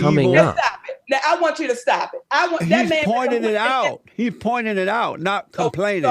coming up. Stop it. Now I want you to stop it. I want that man. He's pointing it out. He's pointing it out, not complaining.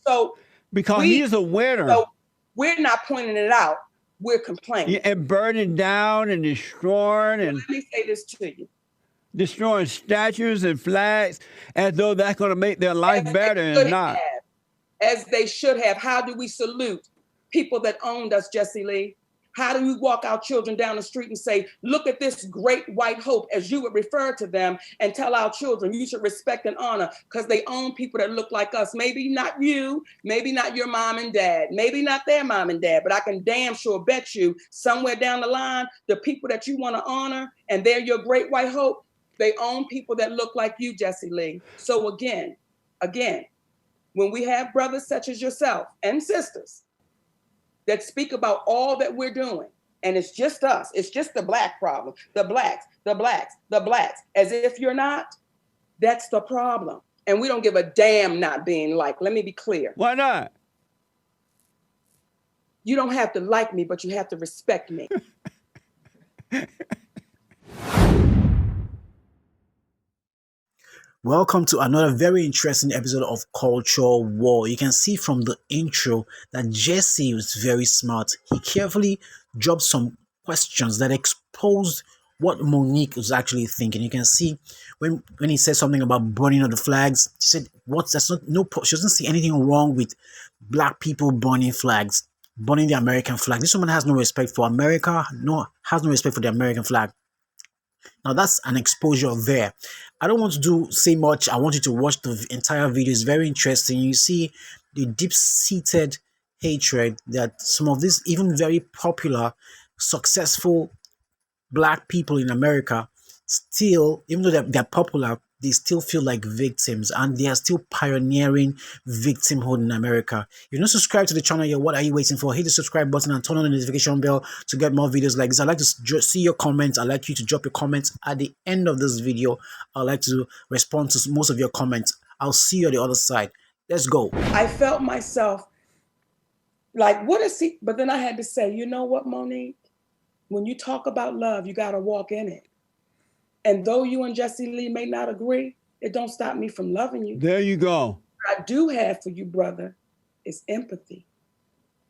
So because he's a winner. So we're not pointing it out. We're complaining. Yeah, and burning down and destroying. And let me say this to you. Destroying statues and flags as though that's going to make their life better and not. As they should have. How do we salute people that owned us, Jesse Lee? How do we walk our children down the street and say, look at this great white hope, as you would refer to them, and tell our children you should respect and honor because they own people that look like us. Maybe not you, maybe not your mom and dad, maybe not their mom and dad, but I can damn sure bet you somewhere down the line, the people that you want to honor and they're your great white hope, they own people that look like you, Jesse Lee. So again, when we have brothers such as yourself and sisters that speak about all that we're doing, and it's just us, it's just the black problem, the blacks, as if you're not, that's the problem. And we don't give a damn not being liked. Let me be clear. Why not? You don't have to like me, but you have to respect me. Welcome to another very interesting episode of Culture War. You can see from the intro that Jesse was very smart. He carefully dropped some questions that exposed what Monique was actually thinking. You can see when he said something about burning of the flags, she said, she doesn't see anything wrong with black people burning flags, burning the American flag. This woman has no respect for America, has no respect for the American flag. Now that's an exposure there. I don't want to say much. I want you to watch the entire video. It's very interesting. You see the deep-seated hatred that some of these even very popular, successful black people in America still, even though they're popular, they still feel like victims and they are still pioneering victimhood in America. If you're not subscribed to the channel yet, what are you waiting for? Hit the subscribe button and turn on the notification bell to get more videos like this. I'd like to see your comments. I'd like you to drop your comments at the end of this video. I'd like to respond to most of your comments. I'll see you on the other side. Let's go. I felt myself like, what is he? But then I had to say, you know what, Monique? When you talk about love, you got to walk in it. And though you and Jesse Lee may not agree, it don't stop me from loving you. There you go. What I do have for you, brother, is empathy.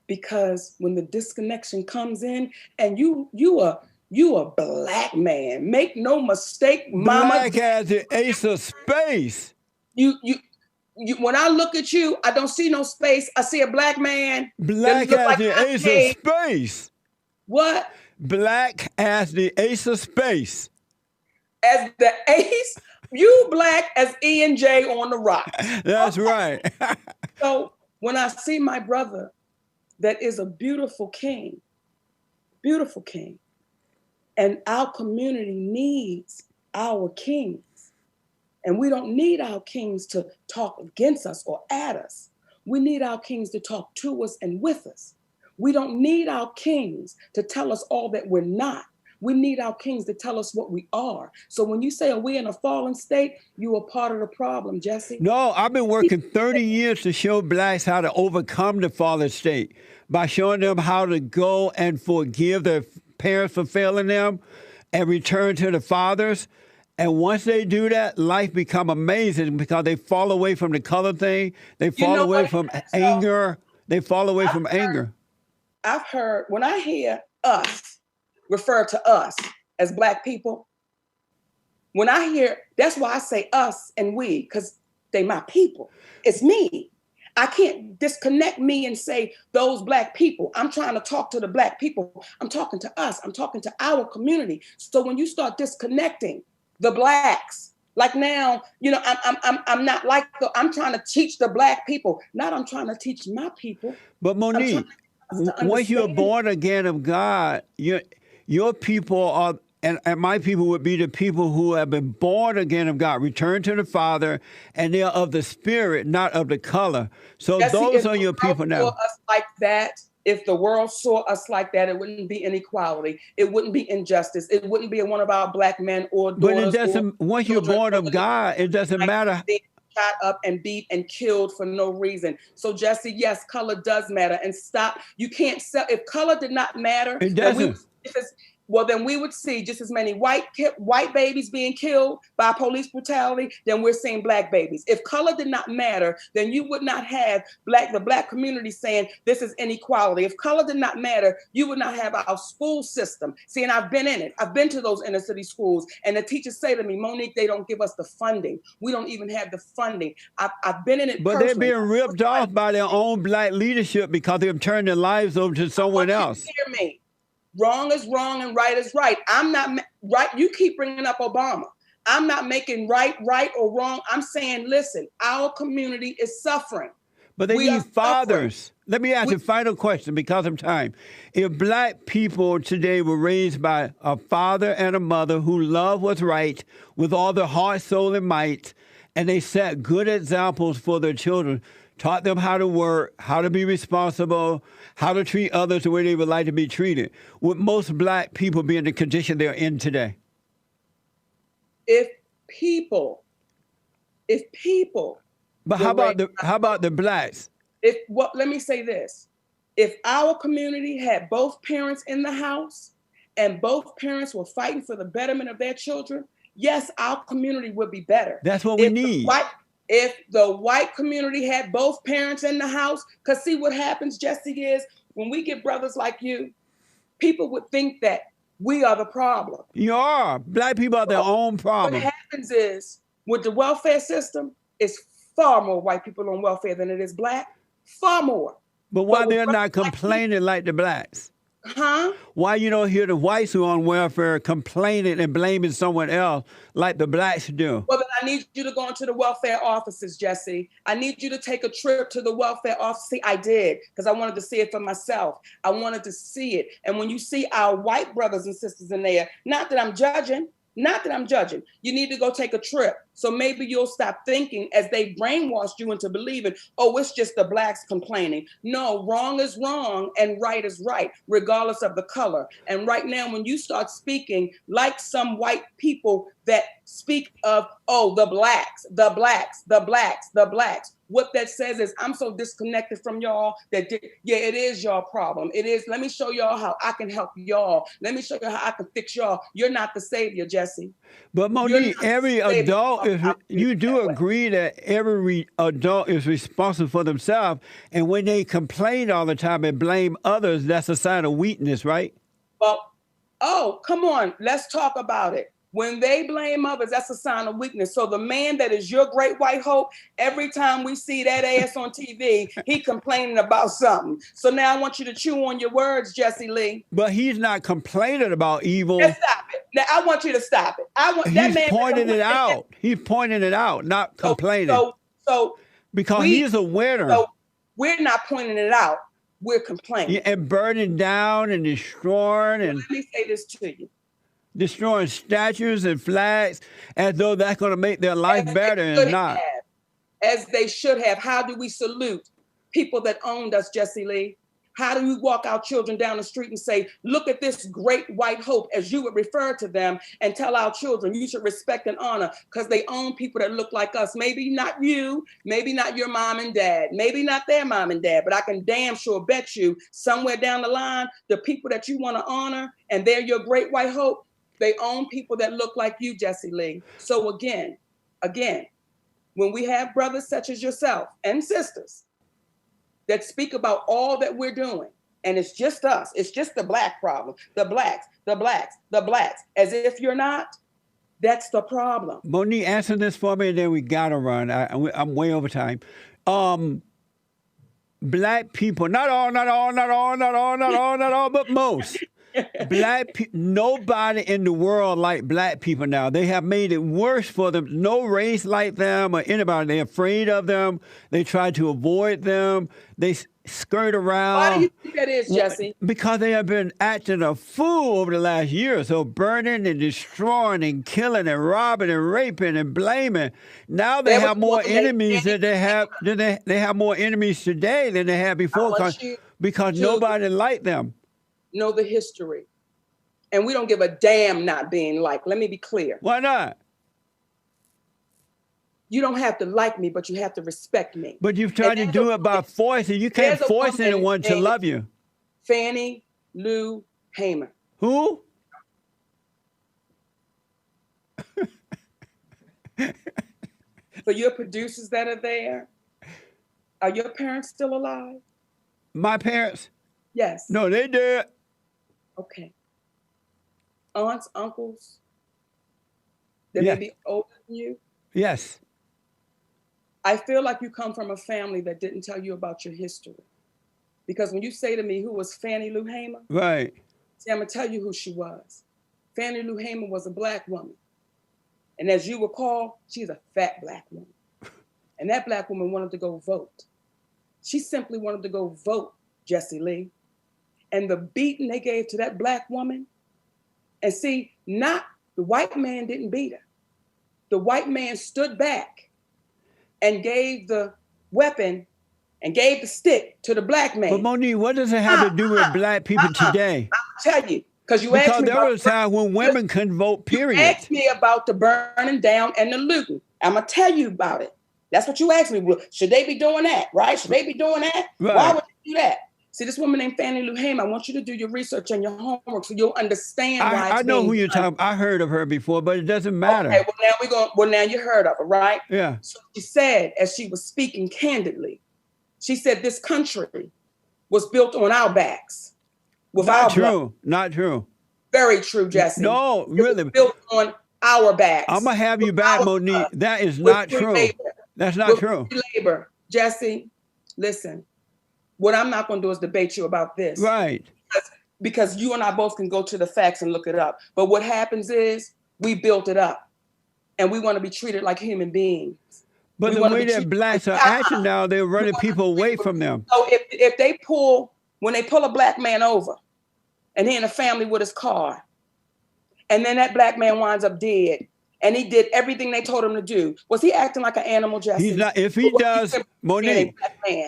Because when the disconnection comes in, and you a black man, make no mistake, mama. Black as the ace of space. You when I look at you, I don't see no space. I see a black man. Black as the ace of space. What? Black as the ace of space. As the ace, you black as E and J on the rock. That's right. So when I see my brother that is a beautiful king, and our community needs our kings, and we don't need our kings to talk against us or at us. We need our kings to talk to us and with us. We don't need our kings to tell us all that we're not. We need our kings to tell us what we are. So when you say, are we in a fallen state? You are part of the problem, Jesse. No, I've been working 30 years to show blacks how to overcome the fallen state by showing them how to go and forgive their parents for failing them and return to the fathers. And once they do that, life become amazing because they fall away from the color thing. They fall away from anger. They fall away from anger. I've heard, when I hear us refer to us as black people, when I hear, that's why I say us and we, because they my people. It's me. I can't disconnect me and say those black people. I'm trying to talk to the black people. I'm talking to us. I'm talking to our community. So when you start disconnecting the blacks, like now, I'm not like I'm trying to teach the black people. Not I'm trying to teach my people. But Monique, once you're born again of God, your people are, and my people would be the people who have been born again of God, returned to the Father, and they are of the Spirit, not of the color. So those are your people now. Us like that, if the world saw us like that, it wouldn't be inequality. It wouldn't be injustice. It wouldn't be one of our black men or daughters. But it doesn't. Once you're born of God, it doesn't matter. Shot up and beat and killed for no reason. So Jesse, yes, color does matter. And stop. You can't sell. If color did not matter, it doesn't. well, then we would see just as many white babies being killed by police brutality than we're seeing black babies. If color did not matter, then you would not have the black community saying this is inequality. If color did not matter, you would not have our school system. See, and I've been in it. I've been to those inner city schools, and the teachers say to me, Monique, they don't give us the funding. We don't even have the funding. I've been in it But personally. they're being ripped off by their own black leadership because they've turned their lives over to someone else. Hear me. Wrong is wrong and right is right. I'm not right. You keep bringing up Obama. I'm not making right or wrong. I'm saying, listen, our community is suffering. But they need fathers. Let me ask you a final question because of time. If black people today were raised by a father and a mother who loved what's right with all their heart, soul, and might, and they set good examples for their children, taught them how to work, how to be responsible, how to treat others the way they would like to be treated, would most black people be in the condition they're in today? But how about the blacks? Let me say this. If our community had both parents in the house and both parents were fighting for the betterment of their children, yes, our community would be better. That's what we need. If the white community had both parents in the house, because see what happens, Jesse, is when we get brothers like you, people would think that we are the problem. You are. Black people are their own problem. What happens is with the welfare system, it's far more white people on welfare than it is black. Far more. But why they're not complaining like the blacks? Huh? Why you don't hear the whites who are on welfare complaining and blaming someone else like the blacks do? Well, then I need you to go into the welfare offices, Jesse. I need you to take a trip to the welfare office. See, I did, because I wanted to see it for myself. I wanted to see it. And when you see our white brothers and sisters in there, not that I'm judging, you need to go take a trip. So maybe you'll stop thinking as they brainwashed you into believing, oh, it's just the blacks complaining. No, wrong is wrong and right is right, regardless of the color. And right now, when you start speaking like some white people that speak of, oh, the blacks, what that says is I'm so disconnected from y'all that, yeah, it is your problem. It is. Let me show y'all how I can help y'all. Let me show you how I can fix y'all. You're not the savior, Jesse. But Monique, every adult, you do agree that every adult is responsible for themselves. And when they complain all the time and blame others, that's a sign of weakness, right? Well, oh, come on. Let's talk about it. When they blame others, that's a sign of weakness. So the man that is your great white hope, every time we see that ass on TV, he complaining about something. So now I want you to chew on your words, Jesse Lee. But he's not complaining about evil. Let's stop it. Now, I want you to stop it. He's pointing it out. He's pointing it out, not complaining. Because he's a winner. So we're not pointing it out. We're complaining. Yeah, and burning down and destroying. And let me say this to you. Destroying statues and flags as though that's going to make their life better and not. As they should have. How do we salute people that owned us, Jesse Lee? How do we walk our children down the street and say, look at this great white hope, as you would refer to them, and tell our children you should respect and honor because they own people that look like us. Maybe not you, maybe not your mom and dad, maybe not their mom and dad, but I can damn sure bet you somewhere down the line, the people that you want to honor and they're your great white hope, they own people that look like you, Jesse Lee. So again, when we have brothers such as yourself and sisters that speak about all that we're doing, and it's just us, it's just the black problem, the blacks, as if you're not, that's the problem. Monique, answer this for me, and then we gotta run. I'm way over time. Black people, not all, but most. Nobody in the world like black people now. They have made it worse for them. No race like them or anybody. They're afraid of them. They try to avoid them. They skirt around. Why do you think that is, Jesse? Because they have been acting a fool over the last year or so, burning and destroying and killing and robbing and raping and blaming. Now they have more enemies than they have. They have more enemies today than they had before because nobody liked them. Know the history. And we don't give a damn not being liked. Let me be clear. Why not? You don't have to like me, but you have to respect me. But you've tried to do it by forcing. You can't force anyone to love you. Fannie Lou Hamer. Who? For your producers that are there, are your parents still alive? My parents? Yes. No, they dead. Okay. Aunts, uncles, they may Yes. be older than you. Yes. I feel like you come from a family that didn't tell you about your history. Because when you say to me, who was Fannie Lou Hamer? Right. See, I'm going to tell you who she was. Fannie Lou Hamer was a black woman. And as you recall, she's a fat black woman. And that black woman wanted to go vote. She simply wanted to go vote, Jesse Lee. And the beating they gave to that black woman, and see, not the white man didn't beat her. The white man stood back and gave the weapon and gave the stick to the black man. But Monique, what does it have to do with black people today? I'll tell you, because you Because asked me there about was a time when women couldn't vote, period. You asked me about the burning down and the looting. I'm going to tell you about it. That's what you asked me. Well, should they be doing that, right? Should they be doing that? Right. Why would they do that? See, this woman named Fannie Lou Hamer, I want you to do your research and your homework so you'll understand why I it's know being who you're done. talking about. I heard of her before, but it doesn't matter. Okay, well now you heard of her, right? Yeah. So she said, as she was speaking candidly, she said this country was built on our backs. With Not our true. blood. Not true. Very true, Jesse. No, really. Built on our backs. I'm going to have you back, Monique. That is not true. Labor. That's not true. Labor. Jesse, listen, what I'm not going to do is debate you about this. Right. Because you and I both can go to the facts and look it up. But what happens is we built it up and we want to be treated like human beings. But the way that blacks are acting now, they're running people away from them. So if they when they pull a black man over and he in a family with his car, and then that black man winds up dead, and he did everything they told him to do, was he acting like an animal, Jesse? He's not. If he does, Monique,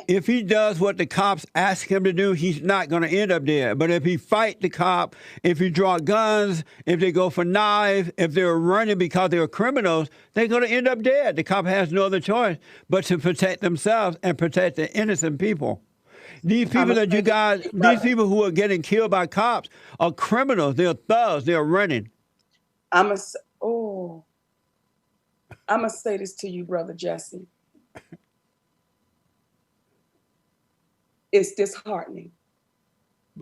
if he does what the cops ask him to do, he's not going to end up there. But if he fight the cop, if he draw guns, if they go for knives, if they're running because they're criminals, they're going to end up dead. The cop has no other choice but to protect themselves and protect the innocent people. These people these people who are getting killed by cops are criminals. They're thugs. They're running. I'm going to say this to you, Brother Jesse. It's disheartening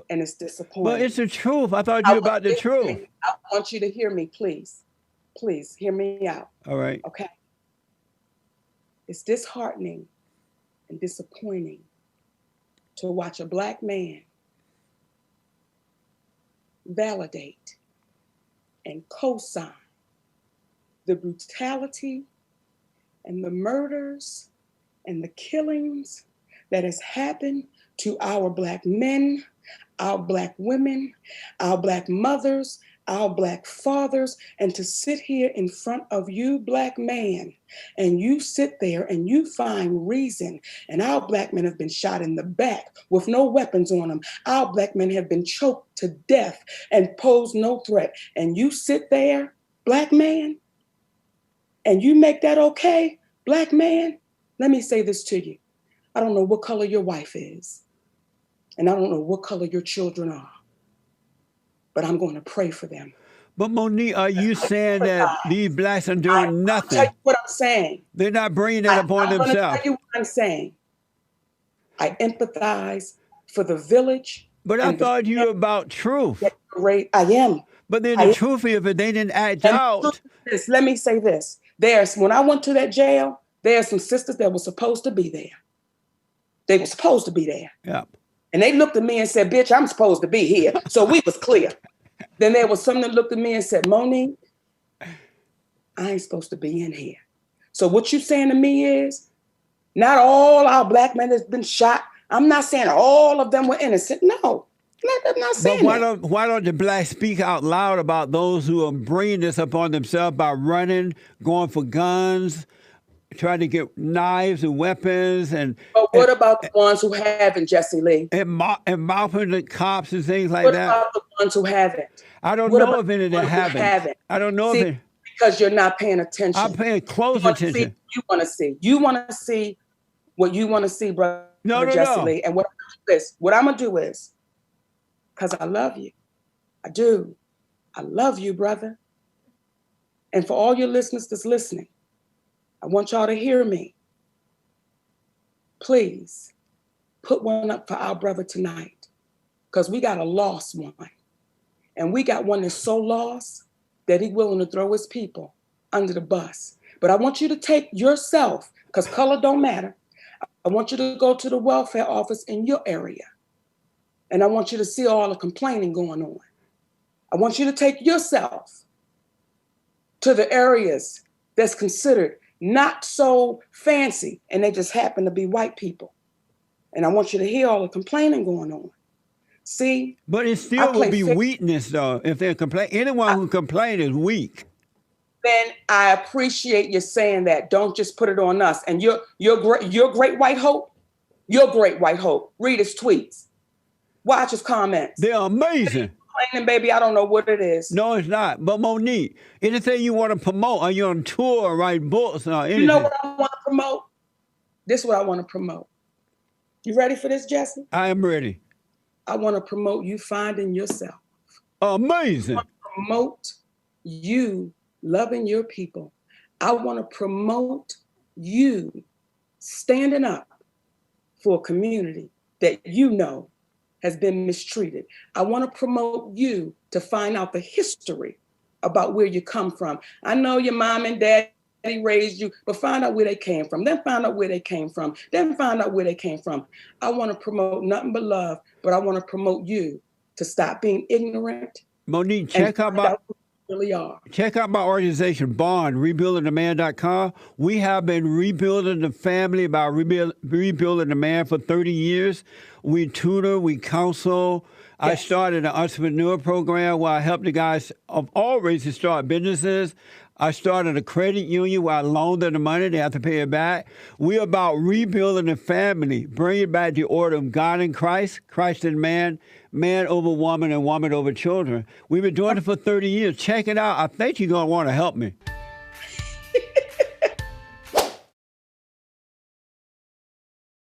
and it's disappointing. But it's the truth. I thought you were about the truth. I want you to hear me, please. Please hear me out. All right. Okay. It's disheartening and disappointing to watch a black man validate and co-sign the brutality and the murders and the killings that has happened to our black men, our black women, our black mothers, our black fathers, and to sit here in front of you, black man, and you sit there and you find reason, and our black men have been shot in the back with no weapons on them. Our black men have been choked to death and pose no threat. And you sit there, black man, and you make that okay, black man. Let me say this to you. I don't know what color your wife is, and I don't know what color your children are, but I'm going to pray for them. But Monique, are you saying that these blacks are doing nothing? I'll tell you what I'm saying. They're not bringing that upon themselves. I'm going to tell you what I'm saying. I empathize for the village. But I thought you were about truth. I am. But then the truth is, if they didn't act out. Let me say this. When I went to that jail, there are some sisters that were supposed to be there. They were supposed to be there. Yeah. And they looked at me and said, bitch, I'm supposed to be here. So we was clear. Then there was some that looked at me and said, Monique, I ain't supposed to be in here. So what you saying to me is, not all our black men has been shot. I'm not saying all of them were innocent. No, I'm not saying that. Why don't the blacks speak out loud about those who are bringing this upon themselves by running, going for guns, trying to get knives and weapons? But what about the ones who haven't, Jesse Lee? And mouthing the cops and things like that? What about the ones who haven't? I don't know if any that haven't. I don't know if it. Because you're not paying attention. I'm paying close attention. You want to see. You want to see what you want to see, brother Jesse Lee. And what I'm going to do is, because I love you. I do. I love you, brother. And for all your listeners that's listening, I want y'all to hear me. Please put one up for our brother tonight, because we got a lost one. And we got one that's so lost that he's willing to throw his people under the bus. But I want you to take yourself, because color don't matter. I want you to go to the welfare office in your area. And I want you to see all the complaining going on. I want you to take yourself to the areas that's considered not so fancy, and they just happen to be white people. And I want you to hear all the complaining going on. See? But it still will be weakness, though, if they're complaining. Anyone who complains is weak. Then I appreciate you saying that. Don't just put it on us. And your great white hope, your great white hope. Read his tweets. Watch his comments. They're amazing. Complaining, baby, I don't know what it is. No, it's not. But Monique, anything you want to promote? Are you on tour or write books or anything? You know what I want to promote? This is what I want to promote. You ready for this, Jesse? I am ready. I want to promote you finding yourself. Amazing. I want to promote you loving your people. I want to promote you standing up for a community that you know has been mistreated. I want to promote you to find out the history about where you come from. I know your mom and dad raised you, but find out where they came from. Then find out where they came from. Then find out where they came from. I want to promote nothing but love, but I want to promote you to stop being ignorant. Monique, check out my really are. Check out my organization, Burrn, rebuildingtheman.com. We have been rebuilding the family by rebuilding the man for 30 years. We tutor, we counsel. Yes. I started an entrepreneur program where I help the guys of all races start businesses. I started a credit union where I loaned them the money. They have to pay it back. We're about rebuilding the family, bringing back the order of God in Christ, Christ in man, man over woman, and woman over children. We've been doing it for 30 years. Check it out. I think you're going to want to help me.